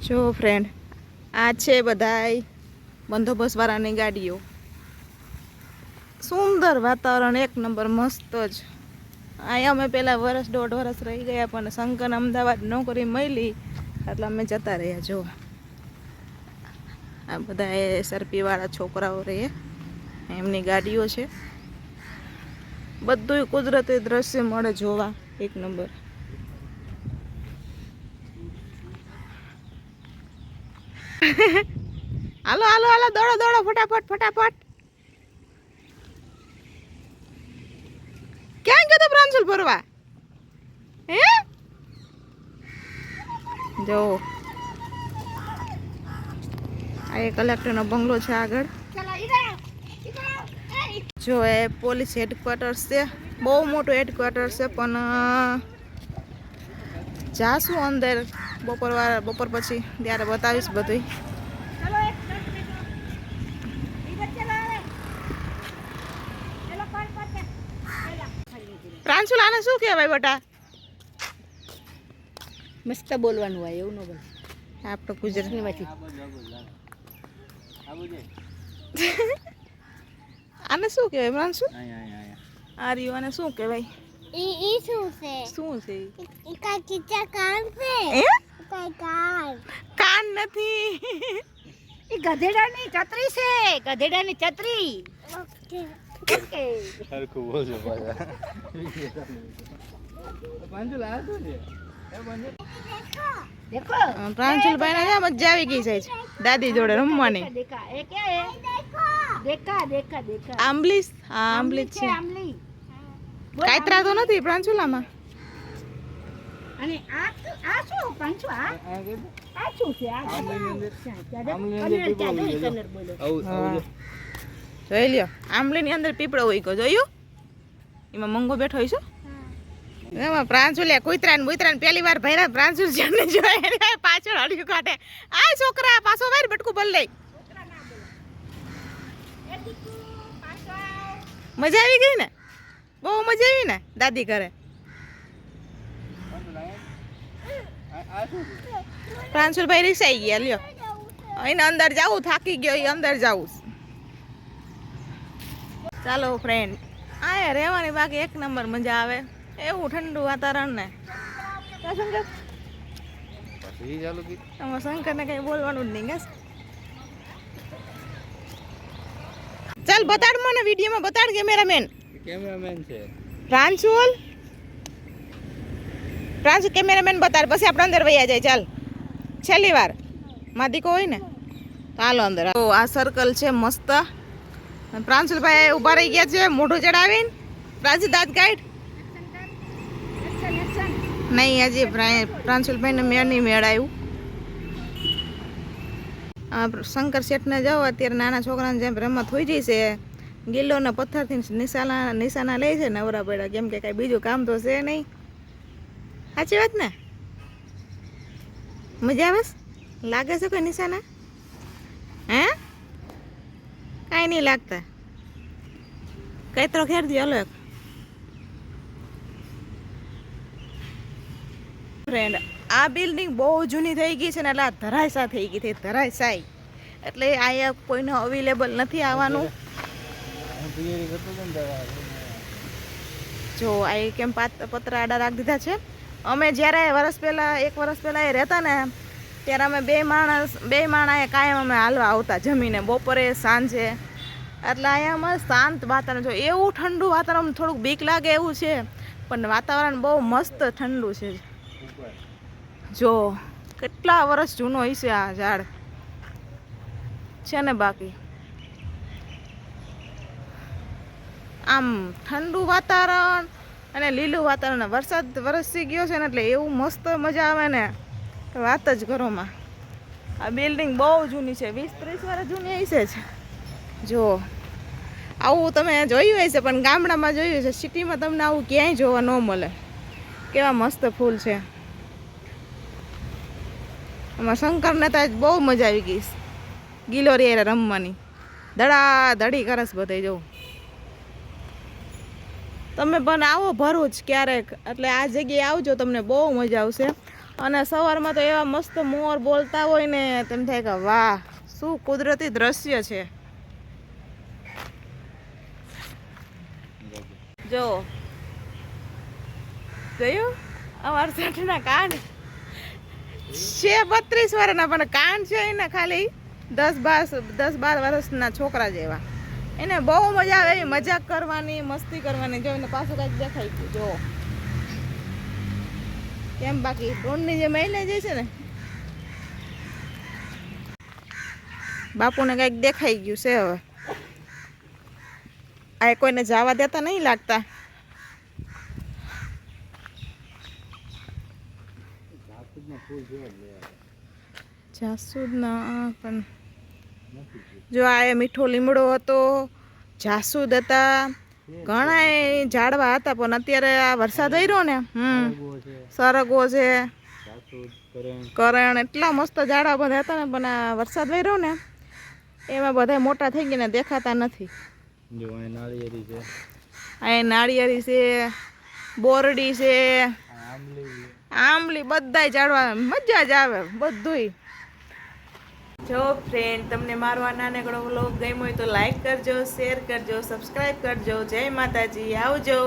જો ફ્રેન્ડ, આ છે બધાય બંદોબસ્તવાળાની ગાડીઓ. સુંદર વાતાવરણ, એક નંબર, મસ્ત જ. અહીંયા અમે પહેલાં વર્ષ દોઢ વર્ષ રહી ગયા, પણ શંકર અમદાવાદ નોકરી મળી એટલે અમે જતા રહ્યા. જો આ બધા એસઆરપીવાળા છોકરાઓ રહે, એમની ગાડીઓ છે. બધું કુદરતી દ્રશ્ય મળે જોવા, એક નંબર. હાલો હાલો હાલો, દોડો દોડો, ફટાફટ ફટાફટ. ક્યાં ગયો તો પ્રાંશુલ ભરવા? હે જો આ એ કલેક્ટરનો બંગલો છે આગળ. જો એ પોલીસ હેડક્વાર્ટર્સ છે, બહુ મોટું હેડક્વાર્ટર્સ છે. પણ જાશું અંદર બપોર પછી, ત્યારે બતાવીશ બધું. પ્રાંશુલ, આને શું કહેવાય બેટા? મસ્ત બોલવાનું હોય, એવું ન બોલ. આપણે ગુજરાતીમાંથી આને શું કહેવાય પ્રાંશુલ? આ રહ્યું, આને શું કહેવાય? શું છે? કાન નથી. એ ગધેડાની છત્રી છે, ગધેડાની છત્રી. ઓકે સરખું બોલજો પાછા. પાંજુલ આ શું છે? દેખો પ્રાંશુલભાઈ ને મજા આવી ગઈ છે દાદી જોડે રમવાની. દેખા એ કે દેખા દેખા દેખા આંબલી. હા, આંબલી છે. આમલી કાતરા તો નથી પ્રાંશુલામાં. અને આ શું પાંચુ? આ શું છે? આ જોઈ લ્યો, આંબલી ની અંદર પીપળો હોય ગયો, જોયું? એમાં મંગો બેઠો હોય છે. એમાં પ્રાંશુલ કુતરાને બુતરાને પહેલી વાર ભર્યા. પ્રાંશુલ જેમને જોયે પાછળ હળ્યું કાઢે. આ છોકરા પાછો વાર બટકું બોલ લે. મજા આવી ગઈ ને? બહુ મજા આવી ને દાદી ઘરે? પ્રાંશુલભાઈ રિસાઈ ગયા. લ્યો, એને અંદર જાવું, થાકી ગયો, એ અંદર જાવું. ચાલો ફ્રેન્ડ, આ રહેવાની બાકી એક નંબર મજા આવે. એવું ઠંડુ વાતાવરણ ને. આમાં શંકરને કઈ બોલવાનું જ નહીં. ચાલ બતાડ મને, વિડીયોમાં બતાડ. કેમેરામેન છે પ્રાંશુલ. પ્રાંશુલ કેમેરામેન બતાડ, પછી આપણે અંદર વયા જાય. ચાલ, છેલ્લી વાર માદીકો હોય ને તો હાલો અંદર. આ સર્કલ છે મસ્ત. પ્રાંશુલભાઈ ઉભા રહી ગયા છે મોઢું ચડાવીને. પ્રાંશુલ દાંત કાઢ. નહીં, હજી પ્રાંશુલભાઈને મેળ નહીં મેળાયું. શંકર શેઠને જાઓ, અત્યારે નાના છોકરાને જેમ રમત થઈ જઈ છે. ગિલ્લોના પથ્થરથી નિશાના લે છે નવરા પડ્યા, કેમ કે કાંઈ બીજું કામ તો છે નહીં. સાચી વાત ને? મજા આવે લાગે છે કોઈ નિશાના? હે, કાંઈ નહીં લાગતા. કઈ તો ખેર દો. હલો ફ્રેન્ડ, આ બિલ્ડિંગ બહુ જૂની થઈ ગઈ છે ને, એટલે આ ધરાયસા થઈ ગઈ છે. ધરાયસાઈ એટલે અહીંયા કોઈને અવેલેબલ નથી આવવાનું. જો આ કેમ પત્ર આડા રાખી દીધા છે. અમે જ્યારે એક વર્ષ પહેલાં એ રહેતા ને, ત્યારે અમે બે માણસ કાયમ અમે હાલવા આવતા જમીને, બપોરે સાંજે. એટલે અહીંયામાં શાંત વાતાવરણ. જો એવું ઠંડુ વાતાવરણ, થોડુંક બીક લાગે એવું છે, પણ વાતાવરણ બહુ મસ્ત ઠંડુ છે. જો કેટલા વર્ષ જૂનો હશે આ ઝાડ છે ને. બાકી આમ ઠંડુ વાતાવરણ અને લીલું વાતાવરણ. વરસાદ વરસી ગયો છે ને, એટલે એવું મસ્ત મજા આવે ને, વાત જ કરોમાં. આ બિલ્ડિંગ બહુ જૂની છે, 20-30 વર્ષ જૂની હશે જ. જો આવું તમે જોયું હશે, પણ ગામડામાં જોયું છે. સિટીમાં તમને આવું ક્યાંય જોવા ન મળે. કેવા મસ્ત ફૂલ છે. આમાં શંકરને તો બહુ મજા આવી ગઈ. ગિલોરી રમવાની ધડી કરસ બધે. જવું તમે પણ આવો ભરૂચ ક્યારેક, એટલે આ જગ્યાએ આવજો, તમને બહુ મજા આવશે. અને સવારમાં તો એવા મસ્ત મોર બોલતા હોય ને તેમ થાય કે વાહ શું કુદરતી દ્રશ્ય છે. જો જોયું અમાર સાઠના કાન છે 32 વર્ષના, પણ કાન છે એને ખાલી 10-12 વર્ષના છોકરા જેવા. એને બહુ મજા આવે એવી મજાક કરવાની, મસ્તી કરવાની. જો એને પાછું કાંઈક દેખાઈ ગયું જો કેમ. બાકી ડોનની જે મહિલા જે છે ને બાપુને કાંઈક દેખાઈ ગયું છે. હવે આ કોઈને જવા દેતા નહીં લાગતા. જાસૂદના પણ જો આ મીઠો લીમડો હતો, જાસૂદ હતા, ઘણા ઝાડવા હતા. પણ અત્યારે આ વરસાદ આવ્યો ને સરગવો છે, કરણ, એટલા મસ્ત ઝાડવા બધા હતા ને. પણ આ વરસાદ આવ્યો ને એમાં બધા મોટા થઈ ગયા ને દેખાતા નથી. આ નાળિયેરી છે, બોરડી છે, આંબલી, બધાય ઝાડવા. મજા જ આવે બધુંય. જો ફ્રેન્ડ તમને મારો આ નાનકડો વ્લોગ ગમ્યો હોય તો લાઈક કરજો, શેર કરજો, સબસ્ક્રાઈબ કરજો. જય માતાજી, આવજો.